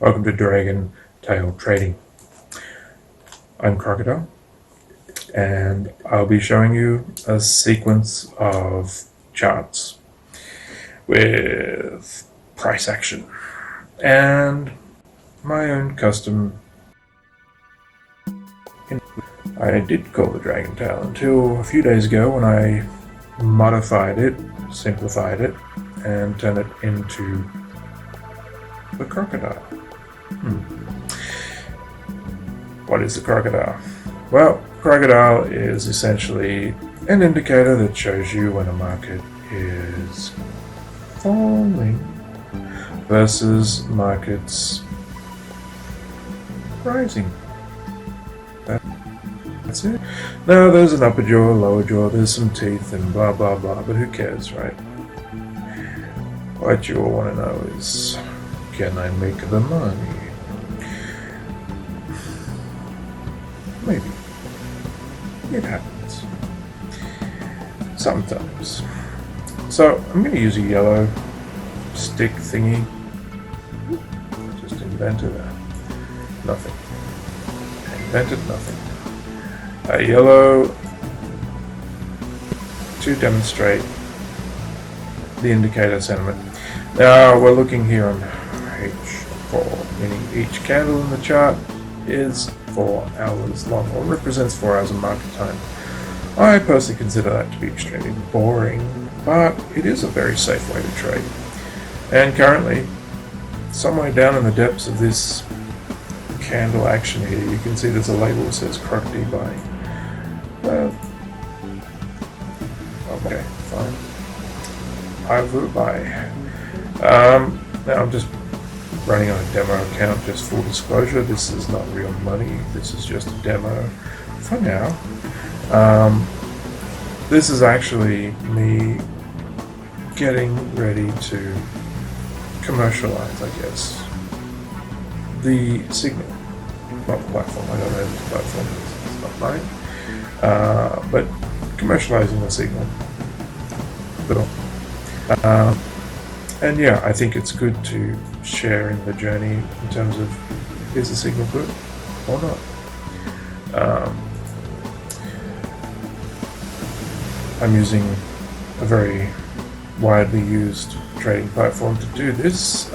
Welcome to Dragon Tail Trading. I'm Crocodile, and I'll be showing you a sequence of charts with price action and my own custom. I did call the Dragon Tail until a few days ago when I modified it, simplified it, and turned it into the crocodile. What is the crocodile? Well, crocodile is essentially an indicator that shows you when a market is falling versus markets rising. That's it. Now there's an upper jaw, lower jaw, there's some teeth and blah blah blah, but who cares, right? What you all want to know is, can I make the money? Maybe. It happens. Sometimes. So I'm going to use a yellow stick thingy. Just invented nothing. Invented nothing. A yellow to demonstrate the indicator sentiment. Now we're looking here on H4, meaning each candle in the chart is 4 hours long, or represents 4 hours of market time. I personally consider that to be extremely boring, but it is a very safe way to trade. And currently, somewhere down in the depths of this candle action here, you can see there's a label that says Crocodile buying. Okay, fine. I will buy. Now I'm just running on a demo account, just full disclosure. This is not real money. This is just a demo for now. This is actually me getting ready to commercialize, I guess, the signal. Not platform. I don't know if it's platform. It's not mine. But commercializing the signal. And yeah, I think it's good to share in the journey in terms of, is the signal good or not? I'm using a very widely used trading platform to do this,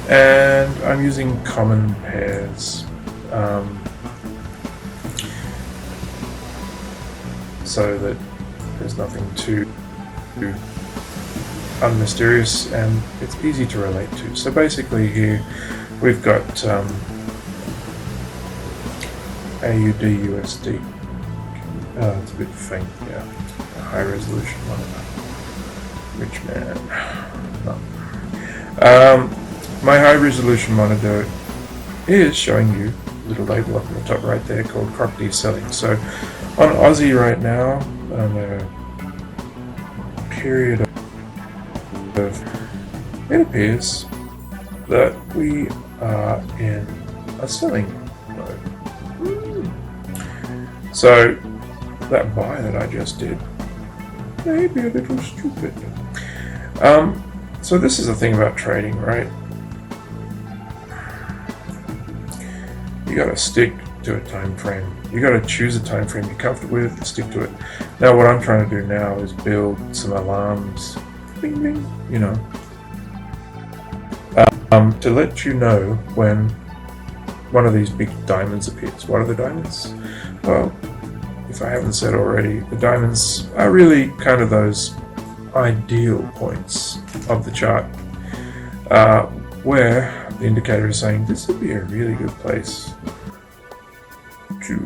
and I'm using common pairs, so that there's nothing too unmysterious, and it's easy to relate to. So basically here we've got AUD USD. It's a bit faint, yeah. A high resolution monitor. Rich man. No. My high resolution monitor is showing you a little label up on the top right there called Crocodile selling. So on Aussie right now, on a period of, it appears that we are in a selling mode. So that buy that I just did may be a little stupid. So this is the thing about trading, right? You gotta stick to a time frame. You gotta choose a time frame you're comfortable with and stick to it. Now what I'm trying to do now is build some alarms, bing bing, you know, to let you know when one of these big diamonds appears. What are the diamonds? Well, if I haven't said already, the diamonds are really kind of those ideal points of the chart, where the indicator is saying this would be a really good place to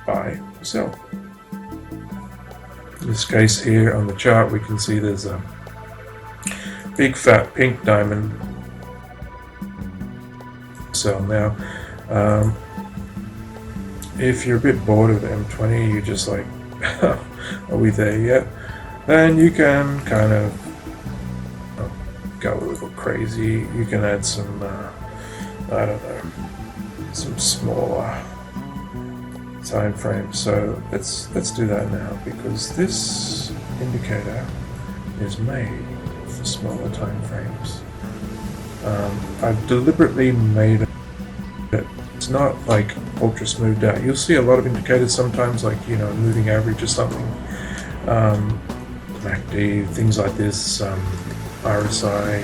buy or sell. In this case here on the chart, we can see there's a big fat pink diamond sell now. If you're a bit bored of M20, you're just like, are we there yet? Then you can kind of go a little crazy. You can add some, I don't know, some smaller time frames. So let's do that now, because this indicator is made for smaller time frames. I've deliberately made it. It's not like ultra smoothed out. You'll see a lot of indicators sometimes, like, you know, moving average or something. MACD, things like this, RSI.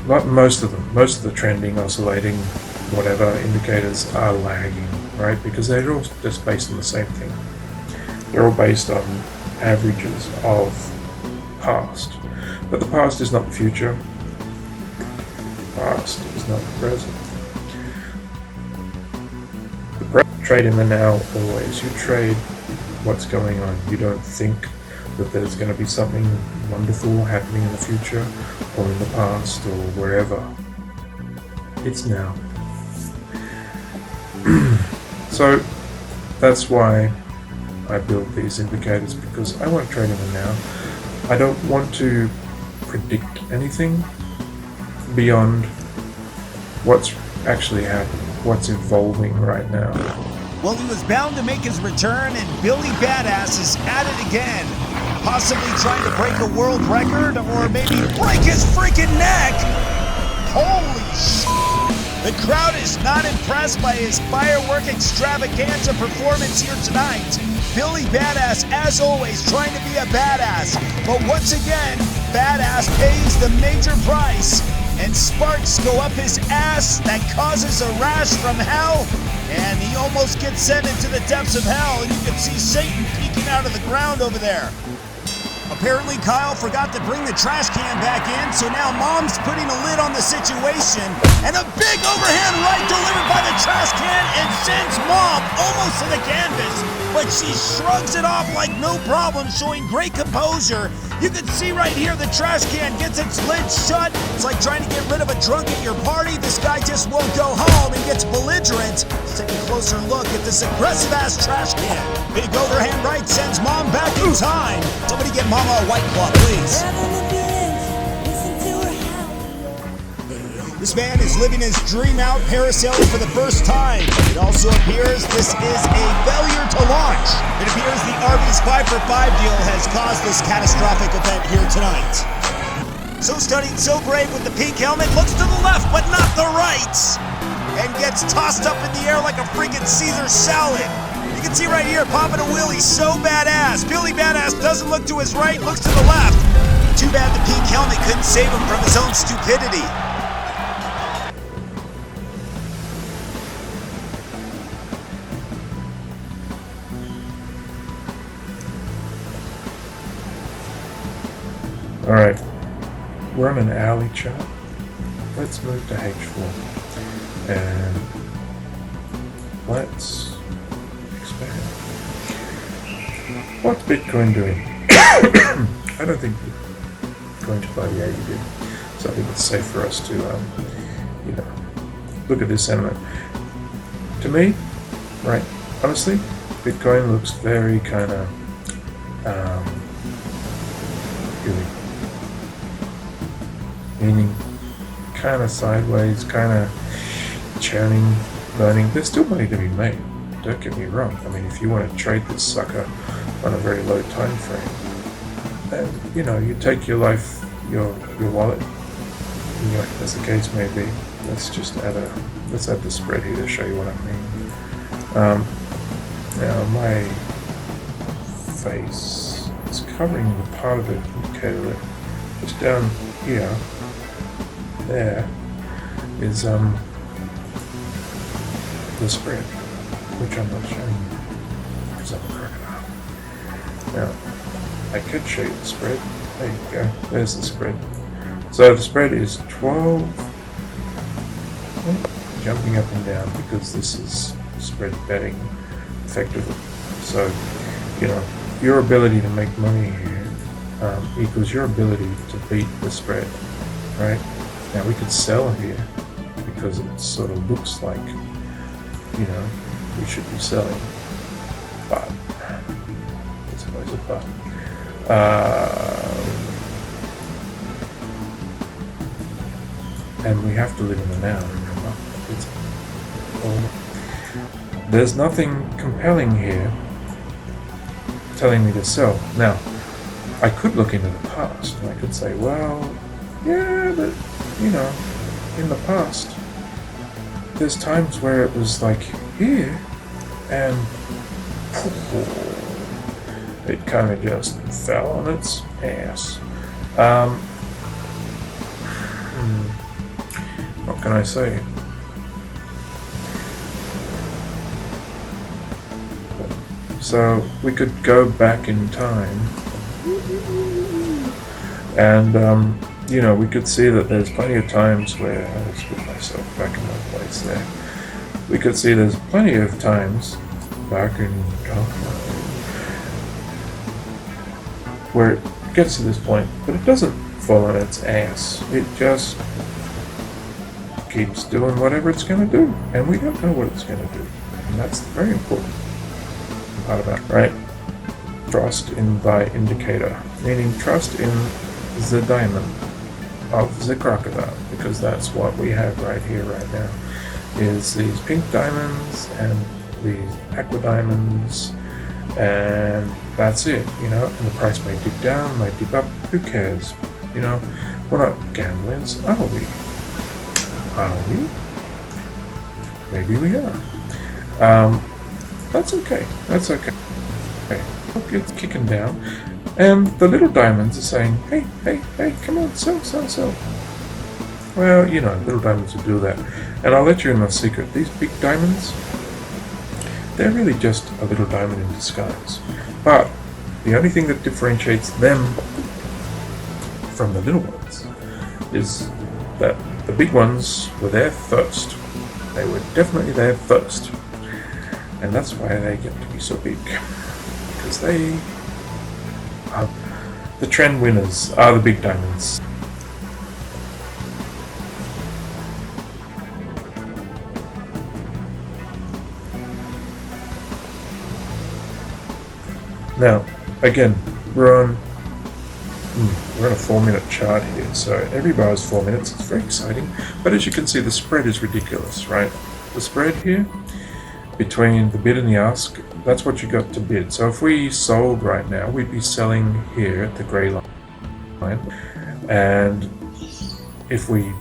Not most of them. Most of the trending, oscillating, whatever indicators are lagging, right? Because they're all just based on the same thing. They're all based on averages of past. But the past is not the future. The past is not the present. Trade in the now always. You trade what's going on. You don't think that there's going to be something wonderful happening in the future or in the past or wherever. It's now. So that's why I build these indicators, because I want to trade in the now. I don't want to predict anything beyond what's actually happening, what's evolving right now. Well, he was bound to make his return, and Billy Badass is at it again. Possibly trying to break a world record, or maybe break his freaking neck! Holy shit! The crowd is not impressed by his firework extravaganza performance here tonight. Billy Badass, as always, trying to be a badass. But once again, Badass pays the major price, and sparks go up his ass that causes a rash from hell. And he almost gets sent into the depths of hell, and you can see Satan peeking out of the ground over there. Apparently Kyle forgot to bring the trash can back in, so now Mom's putting a lid on the situation, and a big overhand right delivered by the trash can and sends Mom almost to the canvas, but she shrugs it off like no problem, showing great composure. You can see right here the trash can gets its lid shut. It's like trying to get rid of a drunk at your party. This guy just won't go home and gets belligerent. Let's take a closer look at this aggressive-ass trash can. Big overhand right sends Mom back in time. Somebody get Mama a White Claw, please. This man is living his dream out, parasailing for the first time. It also appears this is a failure to launch. It appears the Arby's 5 for 5 deal has caused this catastrophic event here tonight. So studied, so brave with the pink helmet, looks to the left but not the right, and gets tossed up in the air like a freaking Caesar salad. You can see right here, popping a wheelie, so badass. Billy Badass doesn't look to his right, looks to the left. Too bad the pink helmet couldn't save him from his own stupidity. Alright, we're on an hourly chart. Let's move to H4 and let's expand. What's Bitcoin doing? I don't think Bitcoin to buy the 80 did, so I think it's safe for us to, look at this sentiment. To me, right, honestly, Bitcoin looks very kind of gooey. Meaning kind of sideways, kind of churning, burning. There's still money to be made, don't get me wrong. I mean, if you want to trade this sucker on a very low time frame, then, you take your life, your wallet, as the case may be. Let's add the spread here to show you what I mean. Now my face is covering the part of the indicator just down here. There is the spread, which I'm not showing you because I'm a crocodile. Now, I could show you the spread. There you go. There's the spread. So the spread is 12, jumping up and down because this is spread betting effectively. So, your ability to make money here equals your ability to beat the spread, right? Now we could sell here because it sort of looks like, we should be selling, but it's always a but. And we have to live in the now, remember? There's nothing compelling here telling me to sell. Now, I could look into the past and I could say, well, Yeah, but, you know, in the past, there's times where it was like here, and it kind of just fell on its ass. What can I say? So we could go back in time, and you know, we could see that there's plenty of times where let's put myself back in my place there. We could see there's plenty of times back in time where it gets to this point, but it doesn't fall on its ass. It just keeps doing whatever it's going to do, and we don't know what it's going to do, and that's very important part about it, right? Trust in thy indicator, meaning trust in the diamond of the crocodile, because that's what we have right here, right now, is these pink diamonds and these aqua diamonds, and that's it, you know. And the price may dip down, may dip up, who cares? You know, we're not gamblers, are we? Are we? Maybe we are. That's okay. That's okay. Look, it's kicking down, and the little diamonds are saying, "Hey, hey, hey, come on, sell, sell, sell." Well, you know, little diamonds will do that, and I'll let you in a secret. These big diamonds, they're really just a little diamond in disguise. But the only thing that differentiates them from the little ones is that the big ones were there first. They were definitely there first. And that's why they get to be so big. Because they are the trend winners, are the big diamonds. Now, again, we're on a 4-minute chart here, so every bar is 4 minutes. It's very exciting, but as you can see, the spread is ridiculous, right? The spread here between the bid and the ask, that's what you got to bid. So if we sold right now, we'd be selling here at the grey line, and if we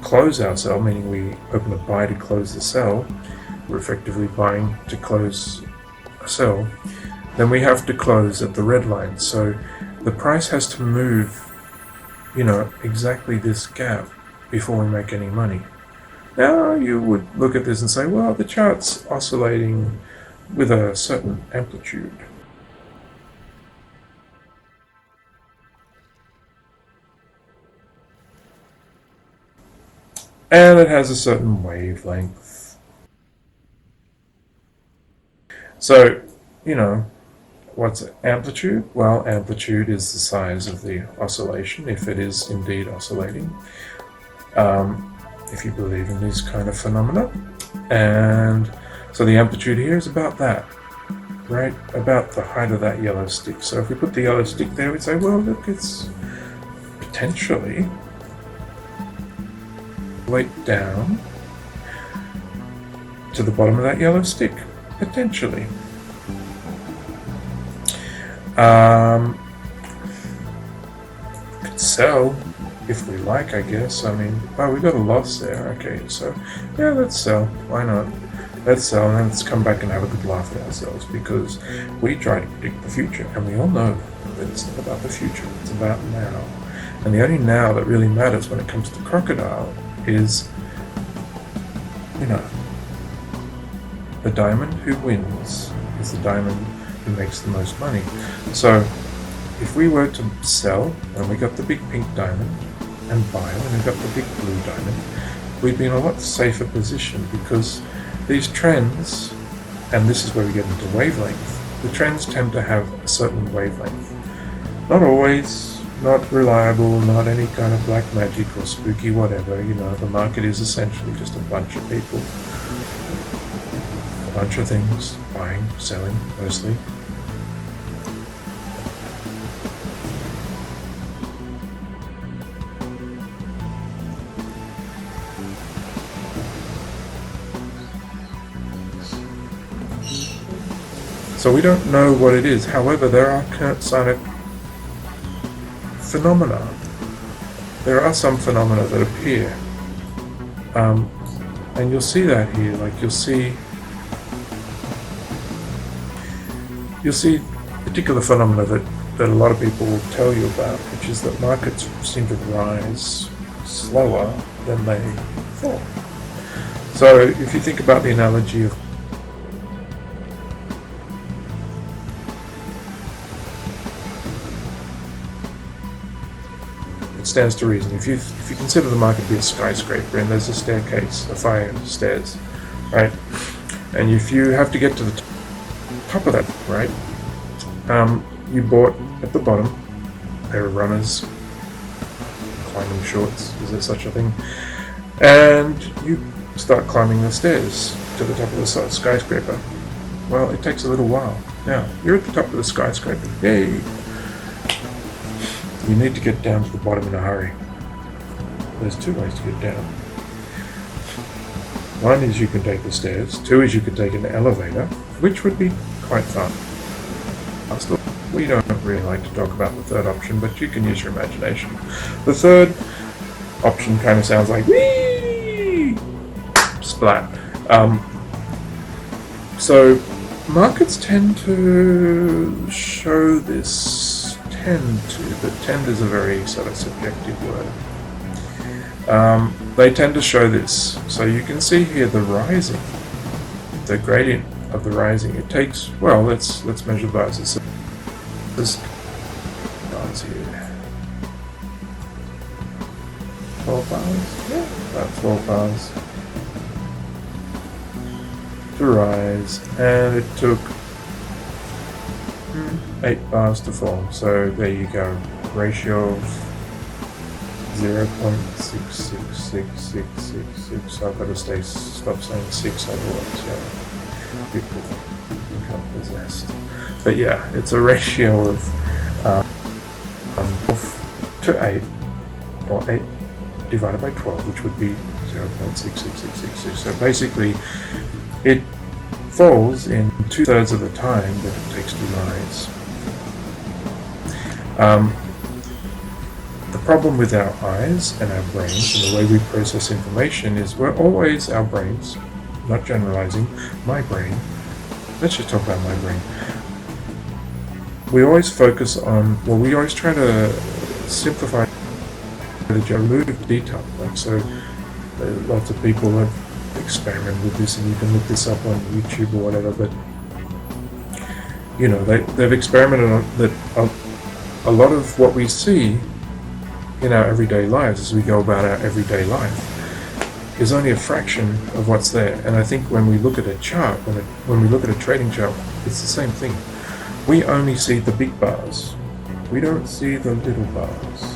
close our sell, meaning we open a buy to close the sell, we're effectively buying to close a sell, then we have to close at the red line. So the price has to move, you know, exactly this gap before we make any money. Now you would look at this and say, well, the chart's oscillating with a certain amplitude. And it has a certain wavelength. So, you know, what's amplitude? Well, amplitude is the size of the oscillation, if it is indeed oscillating. If you believe in these kind of phenomena. And so the amplitude here is about that, right? About the height of that yellow stick. So if we put the yellow stick there, we'd say, well, look, it's potentially right down to the bottom of that yellow stick, potentially. Could sell if we like, I guess. I mean, oh, we got a loss there. Okay, so yeah, let's sell. Why not? Let's sell, and then let's come back and have a good laugh at ourselves, because we try to predict the future, and we all know that it's not about the future, it's about now. And the only now that really matters when it comes to crocodile is, you know, the diamond who wins is the diamond who makes the most money. So if we were to sell when we got the big pink diamond and buy when we got the big blue diamond, we'd be in a lot safer position, because these trends, and this is where we get into wavelength, the trends tend to have a certain wavelength. Not always, not reliable, not any kind of black magic or spooky whatever. You know, the market is essentially just a bunch of people, a bunch of things, buying, selling, mostly. So we don't know what it is. However, there are sonic phenomena there are some phenomena that appear. And you'll see that here, like you'll see particular phenomena that a lot of people will tell you about, which is that markets seem to rise slower than they fall. So if you think about the analogy of it stands to reason. If you consider the market to be a skyscraper and there's a staircase, a fire stairs, right? And if you have to get to the top of that, right? You bought at the bottom a pair of runners, climbing shorts, is there such a thing? And you start climbing the stairs to the top of the skyscraper. Well, it takes a little while. Now, you're at the top of the skyscraper. Yay! You need to get down to the bottom in a hurry. There's two ways to get down. One is you can take the stairs. Two is you could take an elevator, which would be quite fun. We don't really like to talk about the third option, but you can use your imagination. The third option kind of sounds like whee! Splat. So markets tend to show this. But tend is a very sort of subjective word. They tend to show this. So you can see here the rising, the gradient of the rising. It takes, well, let's measure bars. This bars here. 12 bars? Yeah, about 12 bars to rise, and it took 8 bars to fall. So there you go. Ratio of 0.666666. I've got to stop saying 6 otherwise. Yeah, people become possessed. But yeah, it's a ratio of 12 to 8, or 8 divided by 12, which would be 0.66666. So basically, it falls in 2/3 of the time that it takes to rise. The problem with our eyes and our brains and the way we process information is we're always, our brains, not generalizing, my brain, let's just talk about my brain. We always focus on, well, we always try to simplify the remove detail. Like, so lots of people have experimented with this, and you can look this up on YouTube or whatever, but you know, they've experimented on that. A lot of what we see in our everyday lives as we go about our everyday life is only a fraction of what's there. And I think when we look at a chart, when we look at a trading chart, it's the same thing. We only see the big bars. We don't see the little bars.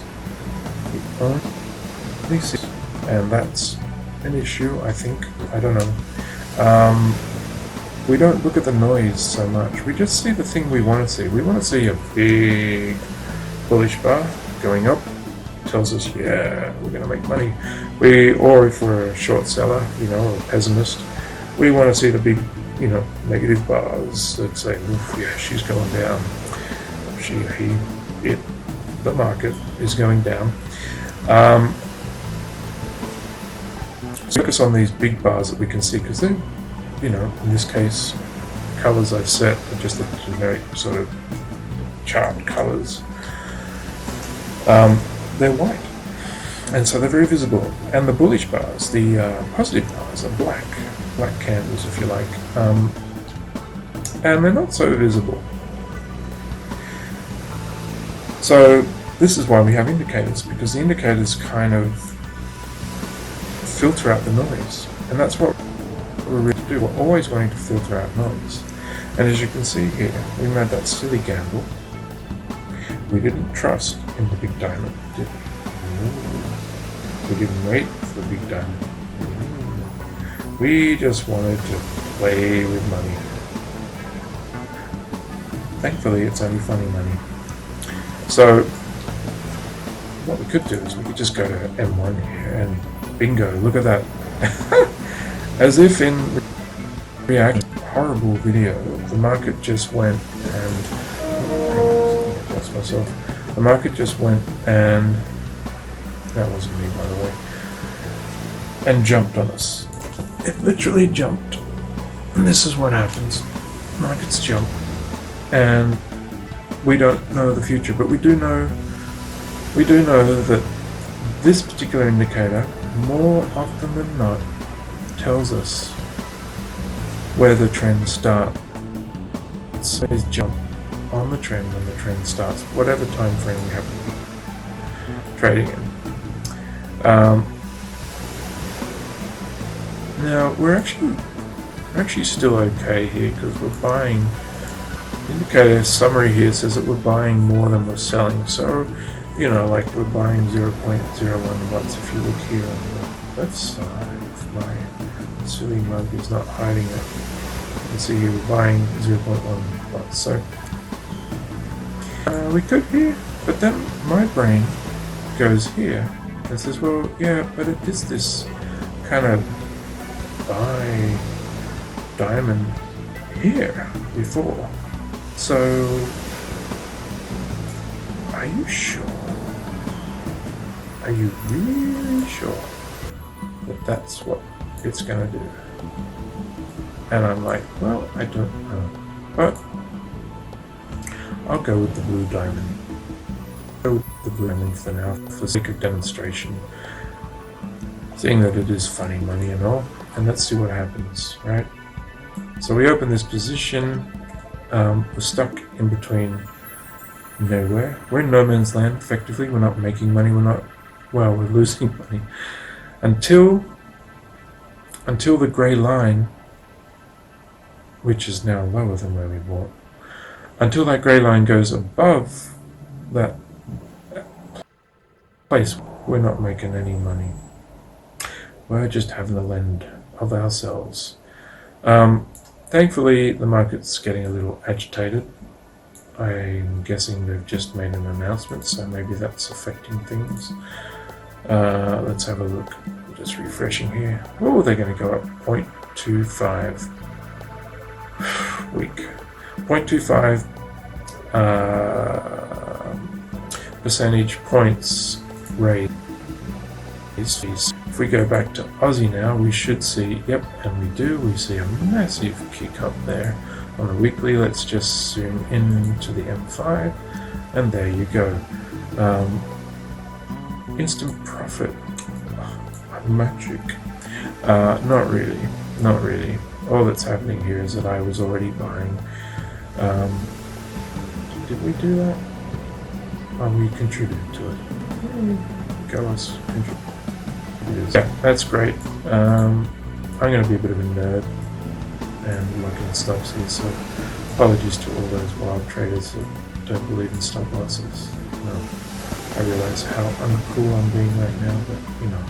We only see, and that's an issue, I think. I don't know. We don't look at the noise so much. We just see the thing we want to see. We want to see a big bullish bar going up. Tells us, yeah, we're going to make money. Or if we're a short seller, you know, or a pessimist, we want to see the big, you know, negative bars that say, oof, yeah, she's going down. The market is going down. Focus on these big bars that we can see, because they're, you know, in this case, colors I've set are just the generic sort of chart colors. They're white, and so they're very visible. And the bullish bars, the positive bars, are black candles, if you like, and they're not so visible. So this is why we have indicators, because the indicators kind of filter out the noise, and that's what we're really do. We're always wanting to filter out noise. And as you can see here, we made that silly gamble. We didn't trust in the big diamond, did we? We didn't wait for the big diamond. We just wanted to play with money. Thankfully, it's only funny money. So what we could do is we could just go to M1 here and bingo, look at that. As if in reaction, horrible video, the market just went and the market just went and That wasn't me, by the way. And jumped on us. It literally jumped. And this is what happens. Markets jump. And we don't know the future, but we do know that this particular indicator, more often than not, tells us where the trend starts. It says jump on the trend when the trend starts, whatever time frame we happen to be trading in. Now we're actually still okay here because we're buying. Indicator summary here says that we're buying more than we're selling. So, you know, like we're buying 0.01 watts. If you look here on the left side, if my silly mug is not hiding it, you can see here we're buying 0.1 watts. So we could here, but then my brain goes here and says, well, yeah, but it is this kind of buy diamond here before. So, are you sure? Are you really sure that that's what it's going to do? And I'm like, well, I don't know. But I'll go with the blue diamond. Go with the blue diamond for now, for the sake of demonstration. Seeing that it is funny money and all. And let's see what happens, right? So we open this position. We're stuck in between nowhere. We're in no man's land, effectively. We're not making money. We're losing money. Until the grey line, which is now lower than where we bought, until that grey line goes above that place, we're not making any money. We're just having the lend of ourselves. Thankfully, the market's getting a little agitated. I'm guessing they've just made an announcement, so maybe that's affecting things. Let's have a look. Just refreshing here. Oh, they're going to go up 0.25. Weak. 0.25 percentage points raise. If we go back to Aussie now, we should see, yep, and we do, we see a massive kick up there on the weekly. Let's just zoom in to the M5, and there you go. Instant profit. Magic. Not really. All that's happening here is that I was already buying. Did we do that? Oh, we contributed to it. Go us contribute. Yeah, that's great. I'm going to be a bit of a nerd and look at stocks here, so apologies to all those wild traders that don't believe in stop losses. No, I realize how uncool I'm being right now, but you know.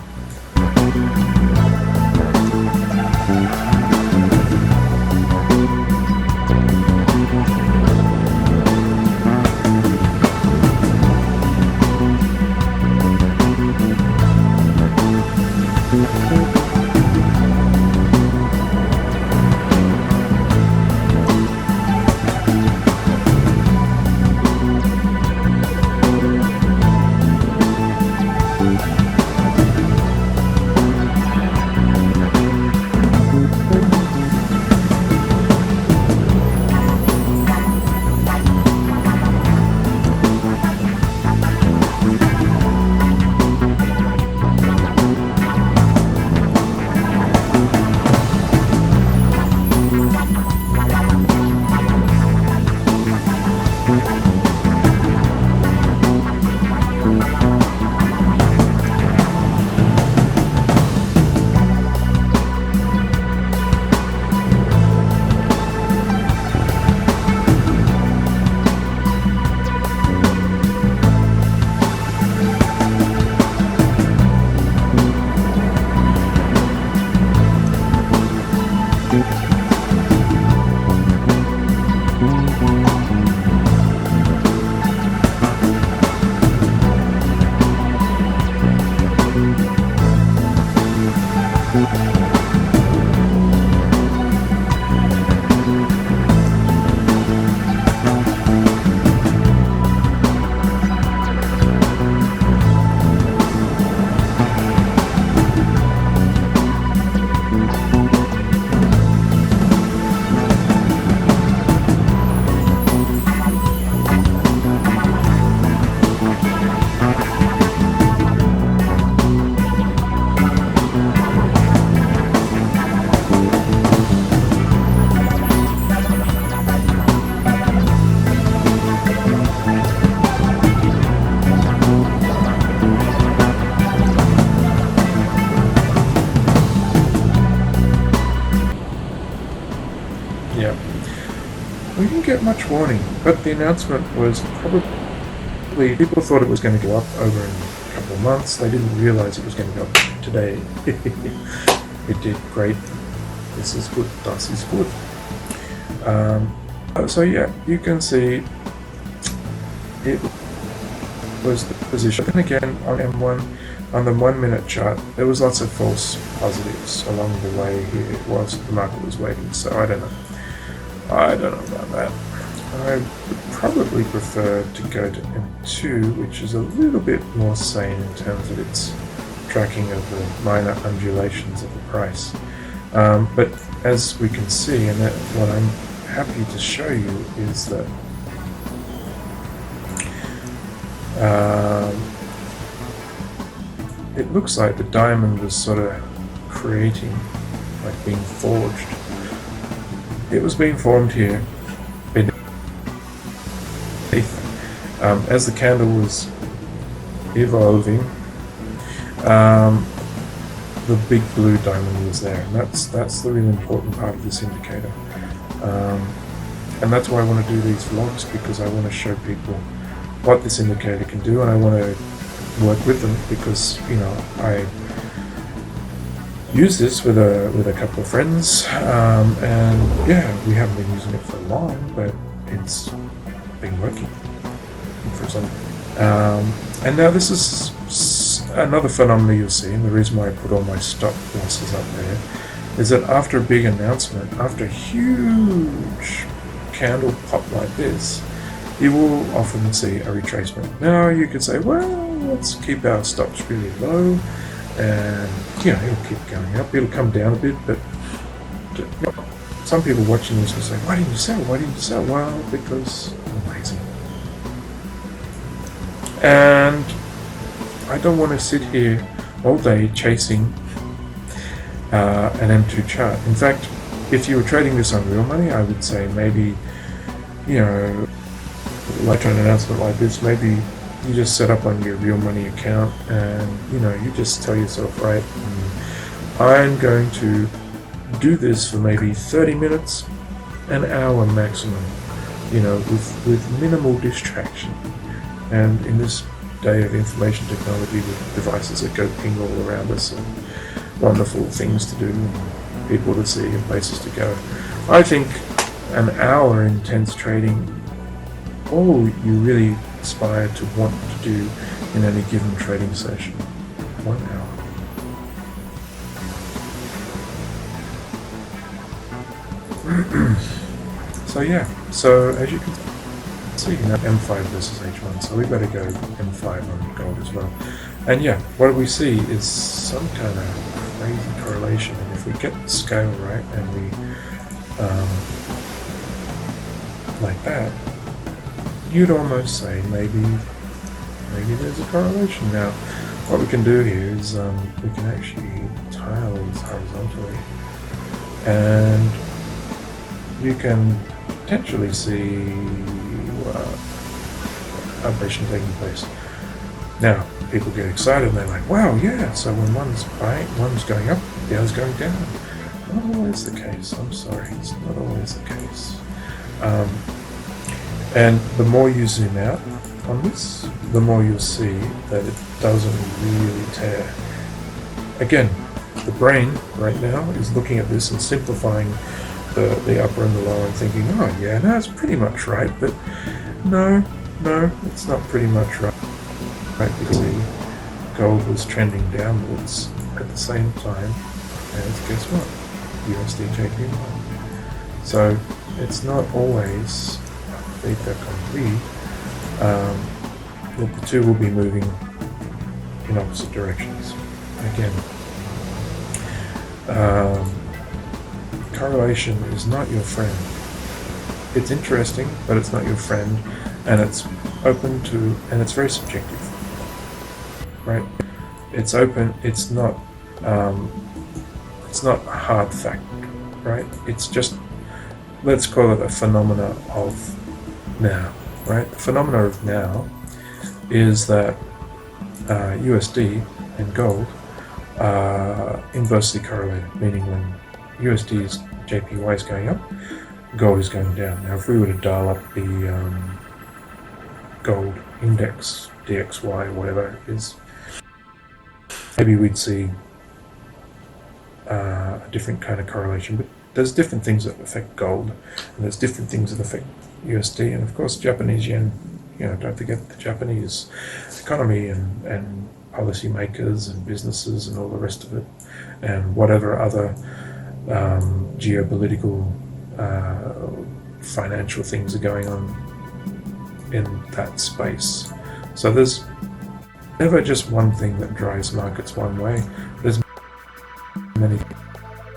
We didn't get much warning, but the announcement was probably, people thought it was going to go up over in a couple of months. They didn't realize it was going to go up today. It did great. This is good. Das is good. So yeah, you can see it was the position. And again, on M1, on the 1 minute chart, there was lots of false positives along the way here whilst the market was waiting. So I don't know. I don't know about that. I would probably prefer to go to M2, which is a little bit more sane in terms of its tracking of the minor undulations of the price. But as we can see, and what I'm happy to show you is that it looks like the diamond was sort of creating, like being forged. It was being formed here beneath. As the candle was evolving, the big blue diamond was there, and that's the really important part of this indicator. And that's why I want to do these vlogs, because I want to show people what this indicator can do, and I want to work with them because, you know, I use this with a couple of friends, and yeah, we haven't been using it for long, but it's been working for some. And now this is another phenomenon you'll see, and the reason why I put all my stop losses up there is that after a big announcement, after a huge candle pop like this, you will often see a retracement. Now you could say, well, let's keep our stops really low, and you know, it'll keep going up. It'll come down a bit, but some people watching this will say, why didn't you sell? Why didn't you sell? Well, because I'm lazy. And I don't want to sit here all day chasing an M2 chart. In fact, if you were trading this on real money, I would say maybe, you know, like an announcement like this, maybe you just set up on your real money account and, you know, you just tell yourself, right, I'm going to do this for maybe 30 minutes, an hour maximum, you know, with minimal distraction. And in this day of information technology with devices that go ping all around us and wonderful things to do and people to see and places to go, I think an hour intense trading, all you really aspire to want to do in any given trading session. 1 hour. So yeah, so as you can see, now M5 versus H1, so we better go M5 on gold as well. And yeah, what we see is some kind of crazy correlation, and if we get the scale right and we like that, you'd almost say maybe there's a correlation. Now what we can do here is we can actually tile these horizontally, and you can potentially see vibration taking place. Now people get excited and they're like, wow, yeah, so when one's buying, one's going up, the other's going down. Not always the case. I'm sorry, it's not always the case. And the more you zoom out on this, the more you'll see that it doesn't really tear. Again, the brain right now is looking at this and simplifying the upper and the lower and thinking, oh yeah, no, it's pretty much right, but no, it's not pretty much right, because the gold was trending downwards at the same time as, guess what, USD JPY. So it's not always fait accompli. The two will be moving in opposite directions. Again, correlation is not your friend. It's interesting, but it's not your friend, and it's open to, and it's very subjective, right? It's open. It's not a hard fact, right? It's just, let's call it a phenomena of now, right? The phenomena of now is that USD and gold are inversely correlated, meaning when USD's JPY is going up, gold is going down. Now, if we were to dial up the gold index, DXY, whatever it is, maybe we'd see a different kind of correlation. But there's different things that affect gold, and there's different things that affect USD, and of course Japanese yen. Don't forget the Japanese economy and policy makers and businesses and all the rest of it, and whatever other geopolitical financial things are going on in that space. So there's never just one thing that drives markets one way. There's many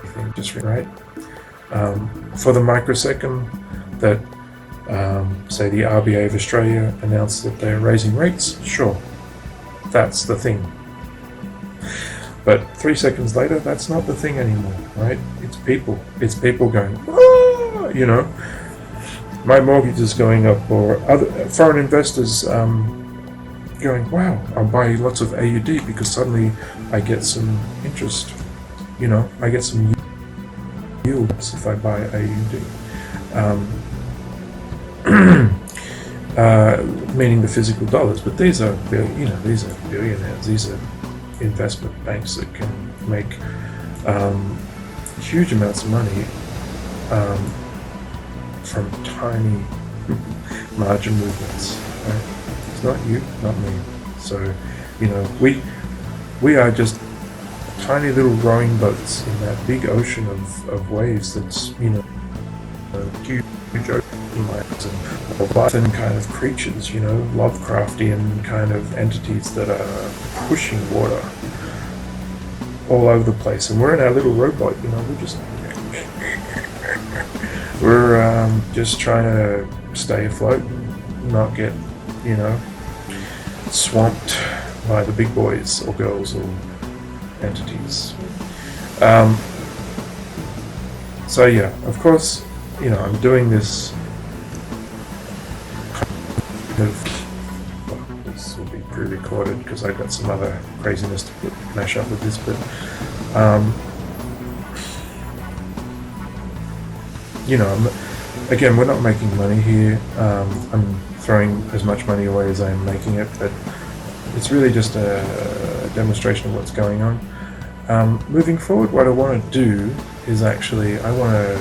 things, just right. For the microsecond that say the RBA of Australia announced that they're raising rates, sure, that's the thing. But 3 seconds later, that's not the thing anymore, right? It's people. It's people going, ah, my mortgage is going up, or other foreign investors going, wow, I'll buy lots of AUD because suddenly I get some interest. I get some yields if I buy AUD. Meaning the physical dollars, but these are billionaires. These are investment banks that can make huge amounts of money from tiny margin movements. Right? It's not you, not me. So, we are just tiny little rowing boats in that big ocean of waves that's, huge ocean lines and Leviathan kind of creatures, Lovecraftian kind of entities that are pushing water all over the place. And we're in our little rowboat, we're just trying to stay afloat, not get, swamped by the big boys or girls or entities. So yeah, of course, I'm doing this this will be pre-recorded because I've got some other craziness to mash up with this, but again, we're not making money here. I'm throwing as much money away as I'm making it, but it's really just a demonstration of what's going on. Moving forward, what I want to do is actually, I want to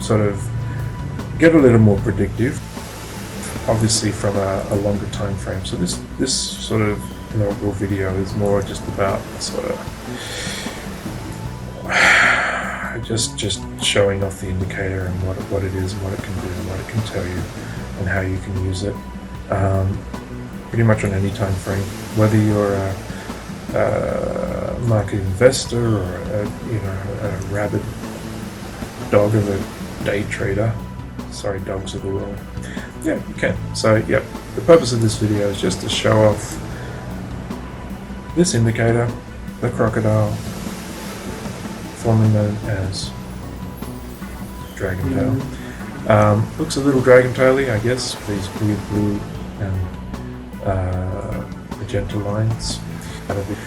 sort of get a little more predictive, obviously from a longer time frame. So this sort of inaugural video is more just about sort of just showing off the indicator and what it is and what it can do and what it can tell you and how you can use it. Pretty much on any time frame, whether you're a market investor or a rabid dog of a day trader. Sorry, dogs of the world. Yeah, you can. So, yeah, the purpose of this video is just to show off this indicator, the crocodile, formerly known as dragon tail. Looks a little dragon taily, I guess, these weird blue and magenta lines.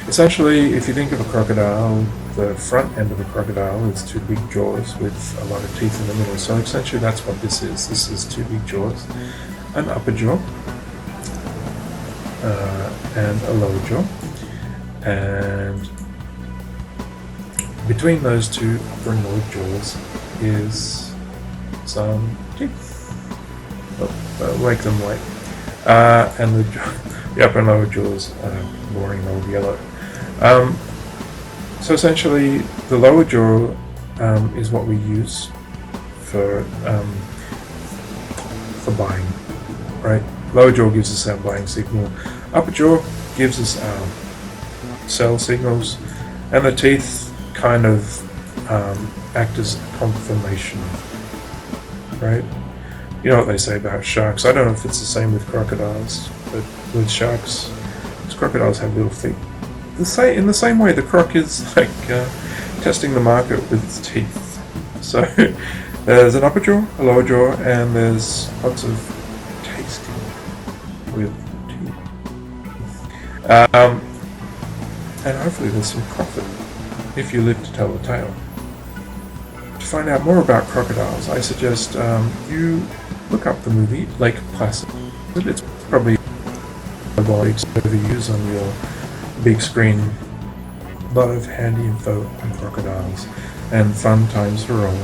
Essentially, if you think of a crocodile, the front end of a crocodile is two big jaws with a lot of teeth in the middle. So essentially that's what this is. This is two big jaws, an upper jaw and a lower jaw. And between those two upper and lower jaws is some teeth. Make them white. And the upper and lower jaws are boring old yellow. So essentially, the lower jaw is what we use for buying, right? Lower jaw gives us our buying signal. Upper jaw gives us our sell signals, and the teeth kind of act as confirmation, right? You know what they say about sharks. I don't know if it's the same with crocodiles, but with sharks, because crocodiles have little feet. In the same way, the croc is like testing the market with its teeth. So there's an upper jaw, a lower jaw, and there's lots of tasting with teeth. And hopefully there's some profit if you live to tell the tale. find out more about crocodiles, I suggest you look up the movie Lake Placid. It's probably overviews on your big screen. A lot of handy info on crocodiles and fun times for all.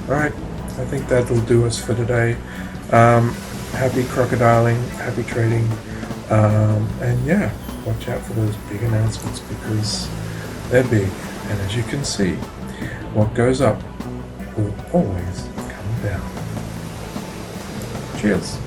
Alright, I think that'll do us for today. Happy crocodiling, happy trading, and yeah, watch out for those big announcements because they're big, and as you can see, what goes up will always come down. Cheers.